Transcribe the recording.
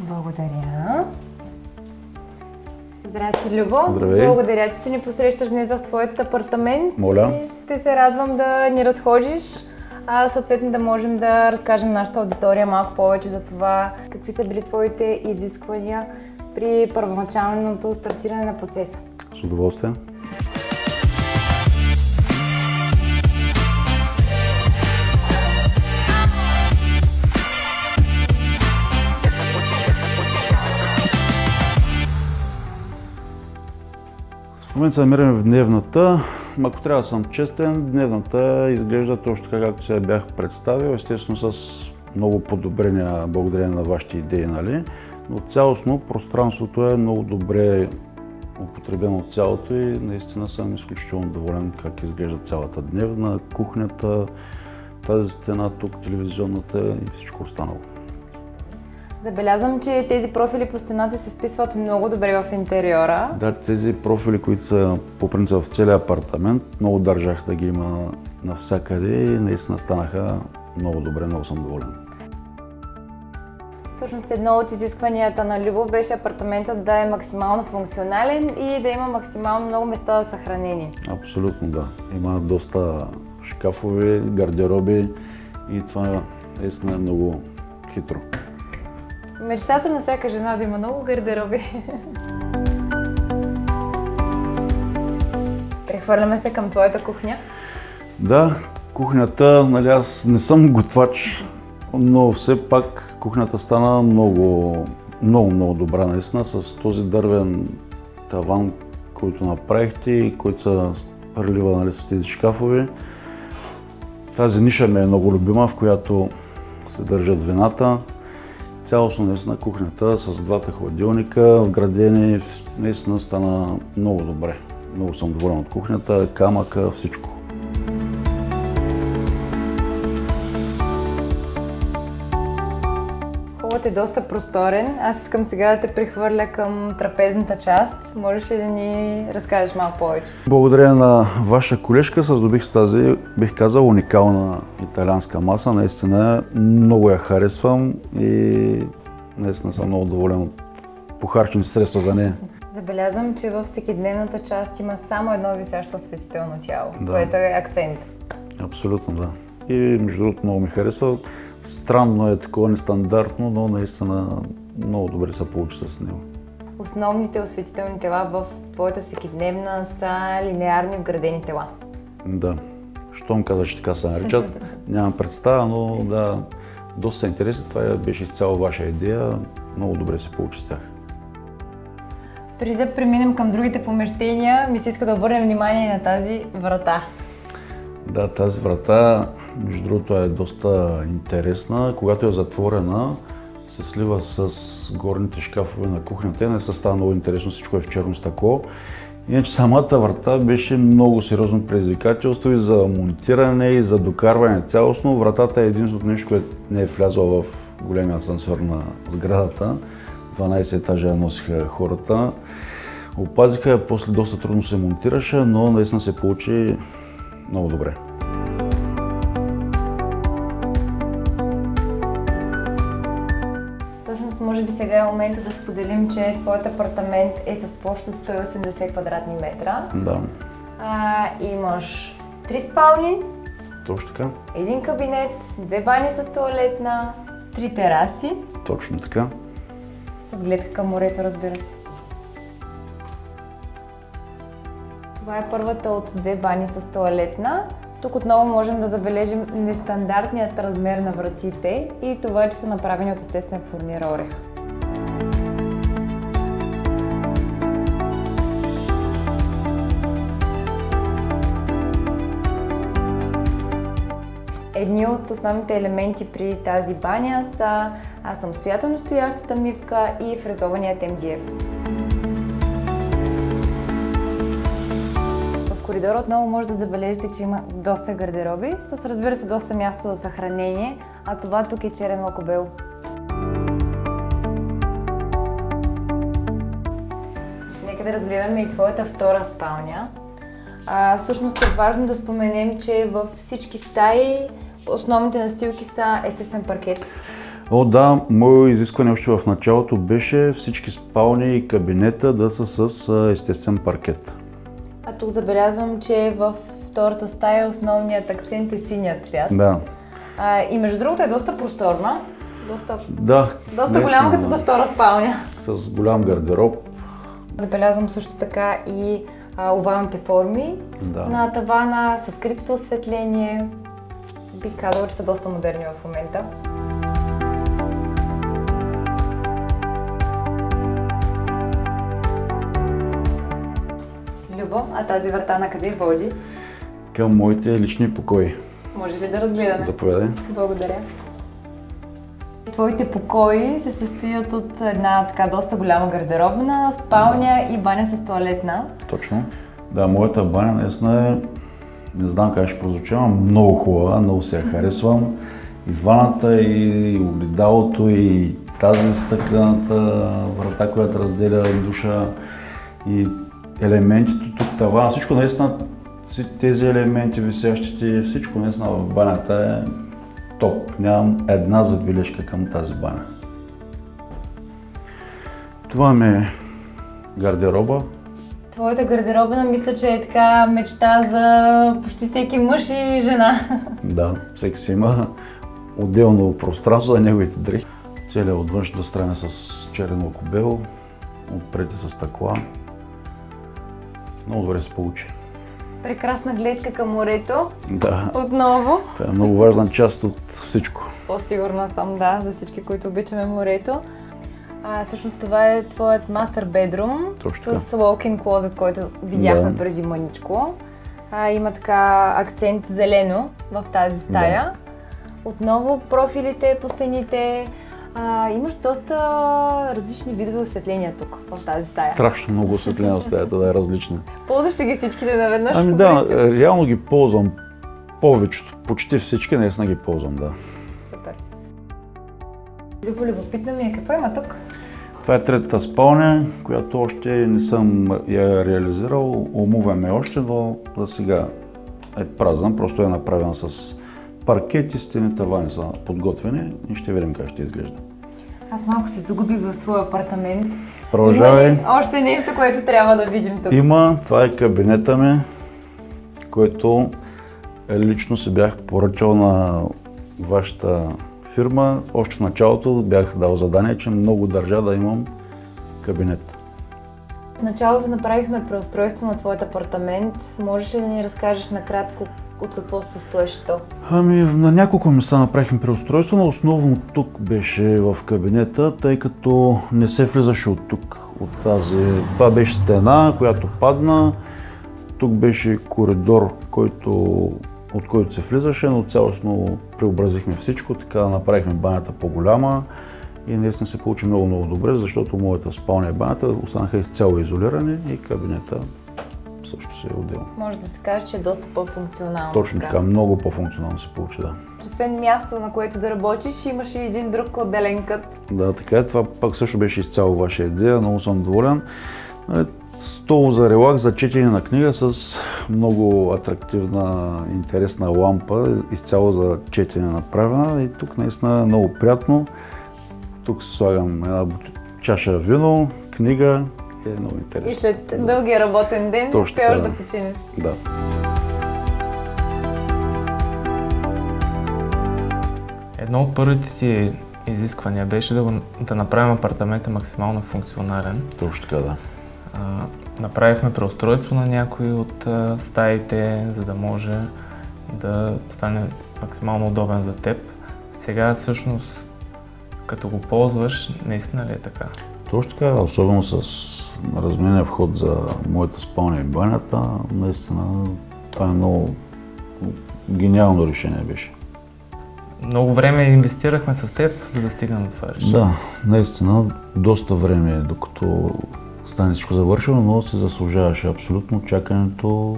Благодаря. Здрасти, Любо. Здравей. Благодаря ти, че ни посрещаш днес в твоят апартамент. Моля. И ще се радвам да ни разходиш, съответно да можем да разкажем нашата аудитория малко повече за това какви са били твоите изисквания при първоначалното стартиране на процеса. С удоволствие. В момента се намираме в дневната. Ако трябва да съм честен, дневната изглежда точно така, както се я бях представил, естествено с много подобрения благодарение на вашите идеи, нали? Но цялостно пространството е много добре употребено от цялото и наистина съм изключително доволен как изглежда цялата дневна, кухнята, тази стена тук, телевизионната и всичко останало. Забелязвам, че тези профили по стената се вписват много добре в интериора. Да, тези профили, които са по принцип в целия апартамент, много държах да ги има навсякъде и наистина станаха много добре, много съм доволен. Всъщност едно от изискванията на Любо беше апартаментът да е максимално функционален и да има максимално много места за съхранение. Абсолютно да. Има доста шкафове, гардероби и това наистина е много хитро. Мечтата на всяка жена да има много гардероби. Прехвърляме се към твоята кухня. Да, кухнята, нали, аз не съм готвач, но все пак кухнята стана много добра наистина с този дървен таван, който направихте и който се прелива, нали, с тези шкафове. Тази ниша ми е много любима, в която се държат вината. Цялостно наистина кухнята с двата хладилника, вградени, наистина стана много добре. Много съм доволен от кухнята, камъка, всичко. Холът е доста просторен. Аз искам сега да те прехвърля към трапезната част. Можеш ли да ни разкажеш малко повече? Благодаря на ваша колежка се здобих с тази, бих казал, уникална италианска маса. Наистина много я харесвам и наистина съм много доволен от похарчените средства за нея. Забелязвам, че във всекидневната част има само едно висящо осветително тяло, Да. което е акцент. Абсолютно да. И между другото много ми харесва. Странно е, такова нестандартно, но наистина много добре се получи с него. Основните осветителни тела в твоята всекидневна са линеарни вградени тела. Да. Щом каза, че така се наричат, нямам представа, но да, доста са интересни. Това беше изцяло ваша идея. Много добре се получи с тях. Преди да преминем към другите помещения, ми се иска да обърнем внимание на тази врата. Да, тази врата, между другото, е доста интересна. Когато е затворена, се слива с горните шкафове на кухнята. Не се става много интересно, всичко е в черно стъкло. Иначе самата врата беше много сериозно предизвикателство и за монтиране, и за докарване цялостно. Вратата е единственото нещо, което не е влязло в големия асансьор на сградата. 12 етажа носиха хората. Опазиха, после доста трудно се монтираше, но наистина се получи много добре. Всъщност, може би сега е момента да споделим, че твоят апартамент е с площ от 180 квадратни метра. Да. Имаш 3 спални, Точно така. един кабинет, 2 бани с тоалетна, 3 тераси. Точно така. С гледка към морето, разбира се. Това е първата от 2 бани с тоалетна. Тук отново можем да забележим нестандартният размер на вратите и това, че са направени от естествен фурнир орех. Едни от основните елементи при тази баня са самостоятелно стоящата мивка и фрезованият MDF. В коридора отново може да забележите, че има доста гардероби, с, разбира се, доста място за съхранение, а това тук е черен лакобел. Нека да разгледаме и твоята втора спалня. Всъщност е важно да споменем, че във всички стаи основните настилки са естествен паркет. О, да, мое изискване още в началото беше всички спални и кабинета да са с естествен паркет. А тук забелязвам, че във втората стая основният акцент е синият цвят. Да. И между другото е доста просторна. Да. Доста голяма като за втора спалня. С голям гардероб. Забелязвам също така и овалните форми на тавана, с скритото осветление. Бих казала, че са доста модерни в момента. Любо, а тази врата на къде води? Към моите лични покои. Може ли да разгледаме? Заповядай. Благодаря. Твоите покои се състоят от една така доста голяма гардеробна, спалня и баня с тоалетна. Точно. Да, моята баня наистина е, не знам как ще прозвучава, много хубава, много се я харесвам. И ваната, и огледалото, и тази стъклената врата, която разделя душа, и елементите тук, тавана, всичко наистина, тези елементи, висящите, всичко наистина в банята е топ. Нямам една забележка към тази баня. Това ми е гардероба. Твоята гардеробна мисля, че е така мечта за почти всеки мъж и жена. Да, всеки си има отделно пространство за неговите дрехи. Целият от външната страна с черен лакобел, отпред с стъкла. Много добре се получи. Прекрасна гледка към морето. Да. Отново. Това е много важна част от всичко. По-сигурна съм, да, за всички, които обичаме морето. Всъщност това е твоят мастер бедрум с walk-in closet, който видяхме преди мъничко. Има така акцент зелено в тази стая. Да. Отново профилите по стените. Имаш доста различни видове осветления тук, в тази стая. Страшно много осветления в стаята, да е различни. Ползваш ли ги всичките наведнъж? Ами да, реално ги ползвам повечето, почти всички, наистина ги ползвам, да. Супер. Любопитно ми е, какво има тук? Това е третата спалня, която още не съм я реализирал, умуваме още, но за сега е празна, просто е направена с паркети, стени, тавани са подготвени и ще видим как ще изглежда. Аз малко се загубих в своя апартамент. Продължавай. Има ли още нещо, което трябва да видим тук? Има, това е кабинета ми, който лично се бях поръчал на вашата фирма. Още в началото бях дал задание, че много държа да имам кабинет. В началото направихме преустройство на твоят апартамент. Можеш ли да ни разкажеш накратко от какво се състоеше то? Ами, на няколко места направихме преустройство, но основно тук беше в кабинета, тъй като не се влизаше от тук. Това беше стена, която падна. Тук беше коридор, от който се влизаше, но цялостно преобразихме всичко, така направихме банята по-голяма и наистина се получи много добре, защото моята спалня и банята останаха изцяло изолирани и кабинета също се е отделно. Може да се каже, че е доста по-функционално. Точно така, много по-функционално се получи, да. Освен място, на което да работиш, имаш и един друг отделен кът. Да, така е. Това пак също беше изцяло ваша идея, много съм доволен. Стол за релакс, за четене на книга с много атрактивна, интересна лампа, изцяло за четене направена и тук наистина е много приятно. Тук слагам една чаша вино, книга. Е много интересно. И след дългия работен ден успяваш да починеш. Да. Едно от първите си изисквания беше да направим апартамента максимално функционален. Точно така, да. Направихме преустройство на някои от стаите, за да може да стане максимално удобен за теб. Сега всъщност, като го ползваш, наистина ли е така? Точно така, особено с разменения вход за моята спалня и банята, наистина това е много гениално решение беше. Много време инвестирахме с теб, за да стигнем до това решение. Да, наистина доста време, докато стане всичко завършено, но се заслужаваше абсолютно чакането.